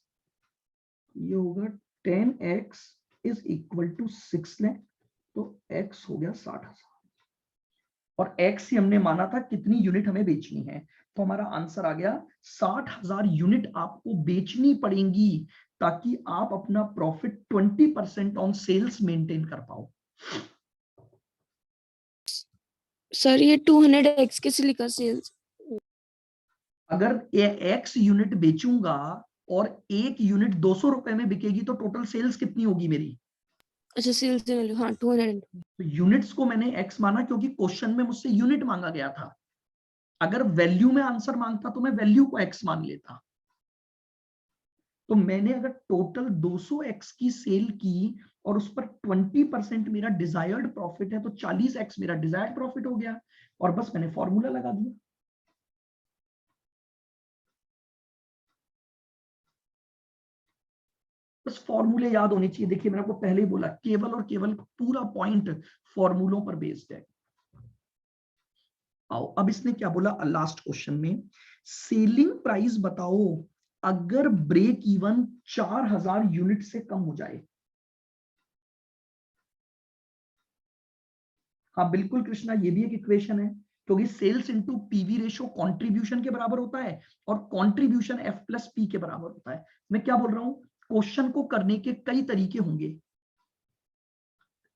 ये होगा 10x is equal to 6 lakh, तो x हो गया 60,000। और x ही हमने माना था कितनी यूनिट हमें बेचनी है, तो हमारा आंसर आ गया 60,000 यूनिट आपको बेचनी पड़ेंगी ताकि आप अपना प्रॉफिट 20% ऑन सेल्स मेंटेन कर पाओ। सर ये 200x कैसे लिखा सेल्स? अगर ये x यूनिट बेचूंगा और एक यूनिट 200 रुपए में बिकेगी तो टोटल सेल्स कितनी होगी मेरी? अच्छा सेल्स वैल्यू, हाँ 200। तो यूनिट्स को मैंने x माना क्योंकि क्वेश्चन में मुझसे यूनिट मांगा गया था। अगर वैल्यू में आंसर मांगता तो मैं वैल्यू को x मान लेता। तो मैंने अगर टोटल 200x की सेल की और उस पर 20% मेरा डिजायर्ड प्रॉफिट है तो 40x मेरा डिजायर्ड प्रॉफिट हो गया, और बस मैंने फॉर्मूला लगा दिया। बस फॉर्मूले याद होने चाहिए। देखिए मैंने आपको पहले ही बोला, केवल और केवल पूरा पॉइंट फॉर्मूलों पर बेस्ड है। आओ अब इसने क्या बोला लास्ट क्वेश्चन में, सेलिंग प्राइस बताओ अगर ब्रेक इवन 4000 यूनिट से कम हो जाए। हाँ बिल्कुल कृष्णा, ये भी एक इक्वेशन है, क्योंकि sales into PV ratio contribution के बराबर होता है और कंट्रीब्यूशन एफ प्लस पी के बराबर होता है। मैं क्या बोल रहा हूं, क्वेश्चन को करने के कई तरीके होंगे,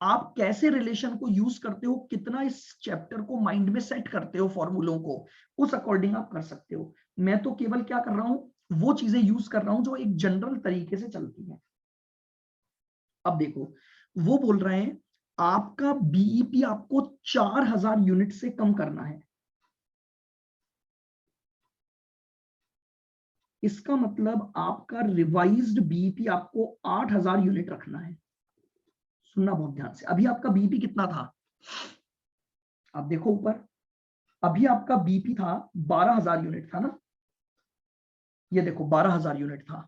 आप कैसे रिलेशन को यूज करते हो, कितना इस चैप्टर को माइंड में सेट करते हो फॉर्मूलों को, उस अकॉर्डिंग आप कर सकते हो। मैं तो केवल क्या कर रहा हूं, वो चीजें यूज कर रहा हूं जो एक जनरल तरीके से चलती हैं। अब देखो वो बोल रहे हैं आपका बीईपी आपको 4000 यूनिट से कम करना है, इसका मतलब आपका रिवाइज्ड बीईपी आपको 8000 यूनिट रखना है। सुनना बहुत ध्यान से, अभी आपका बीईपी कितना था, आप देखो ऊपर, अभी आपका बीईपी था 12000 यूनिट था ना, ये देखो 12000 यूनिट था।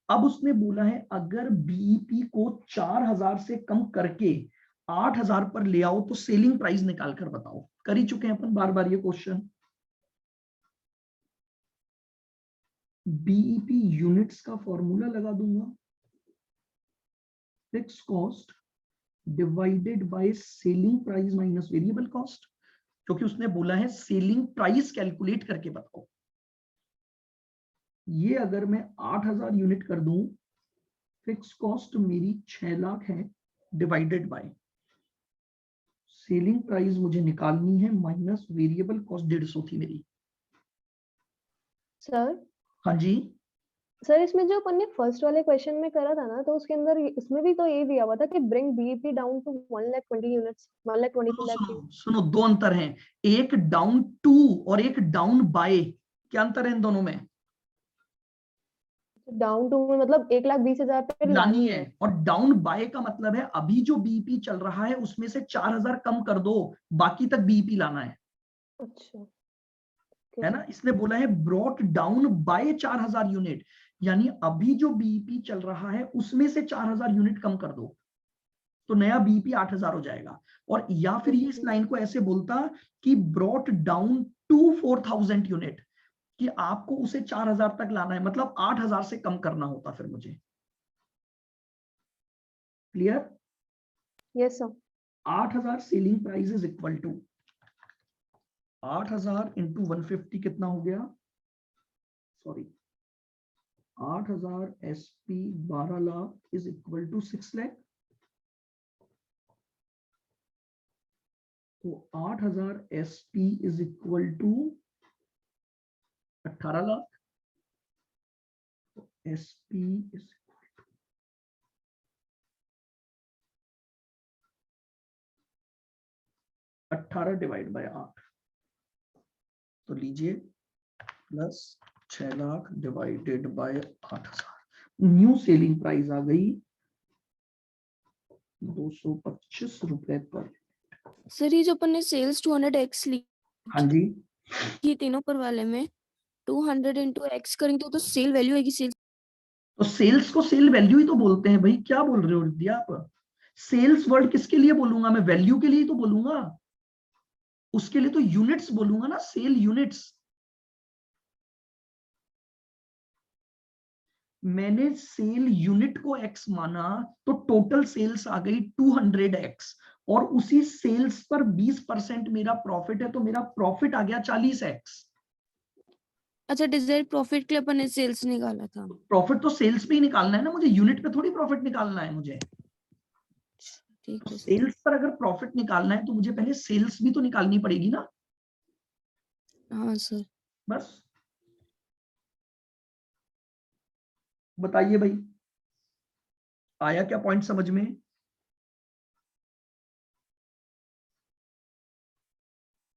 अब उसने बोला है अगर बीईपी को 4000 से कम करके 8000 पर ले आओ तो सेलिंग प्राइस निकाल कर बताओ। कर ही चुके हैं अपन बार बार ये क्वेश्चन। बीईपी यूनिट्स का फॉर्मूला लगा दूंगा, fix cost divided by selling price minus variable cost, क्योंकि उसने बोला है सेलिंग प्राइस कैलकुलेट करके बताओ। ये अगर मैं 8000 यूनिट कर दूं, फिक्स कॉस्ट मेरी 6 लाख है, डिवाइडेड बाय सेलिंग प्राइस मुझे निकालनी है माइनस वेरिएबल कॉस्ट 150 थी मेरी। सर हाँ जी, सर इसमें जो अपन ने फर्स्ट वाले क्वेश्चन में करा था ना, तो उसके अंदर इसमें भी तो ये दिया हुआ था कि bring BEP down to 120 units, 122 lakh. सुनो सुनो, दो अंतर हैं, एक डाउन टू और एक डाउन बाय। क्या अंतर है इन दोनों में? डाउन टू में मतलब 1,20,000 पे लानी लानी है, है। और डाउन बाय का मतलब है अभी जो बीईपी चल रहा है उसमें से 4000 कम कर दो, बाकी तक बीईपी लाना है। अच्छा है ना, इसने बोला है ब्रॉट डाउन बाय 4000 यूनिट, यानी अभी जो बीईपी चल रहा है उसमें से 4000 यूनिट कम कर दो तो नया बीईपी 8000 हो जाएगा। और या फिर ये इस लाइन को ऐसे बोलता कि ब्रॉट डाउन टू 4000 यूनिट, कि आपको उसे 4000 तक लाना है, मतलब 8000 से कम करना होता फिर मुझे। Clear? Yes sir. 8000 selling price is equal to 8000 into 150 कितना हो गया, sorry 8000 SP 12 lakh is equal to 6 lakh. तो 8000 SP is equal to 18 lakh. SP is 18 divide by 8, तो लीजिए plus 6 lakh divided by 8000, new selling price आ गई 225 रुपए पर। सर ये जो अपन ने सेल्स 200x ली हाँ जी, ये तीनों पर वाले में 200 into x करेंगे तो सेल वैल्यू आएगी। सेल तो सेल्स को सेल वैल्यू ही तो बोलते हैं भाई, क्या बोल रहे हो रिद्धि आप? सेल्स वर्ड किसके लिए बोलूंगा मैं? वैल्यू के लिए ही तो बोलूंगा, उसके लिए तो यूनिट्स बोलूंगा ना, सेल यूनिट्स। मैंने सेल यूनिट को x माना तो टोटल सेल्स आ गई 200x, और उसी सेल्स पर 20% मेरा प्रॉफिट है, तो मेरा प्रॉफिट आ गया 40x। अच्छा, डिजायर्ड प्रॉफिट के लिए अपन ने सेल्स निकाला था। प्रॉफिट तो सेल्स पे ही निकालना है ना मुझे, यूनिट पे थोड़ी प्रॉफिट निकालना है मुझे। ठीक तो है सर। सेल्स पर अगर प्रॉफिट निकालना है तो मुझे पहले सेल्स भी तो निकालनी पड़ेगी ना। हाँ सर। बस बताइए भाई, आया क्या पॉइंट समझ में?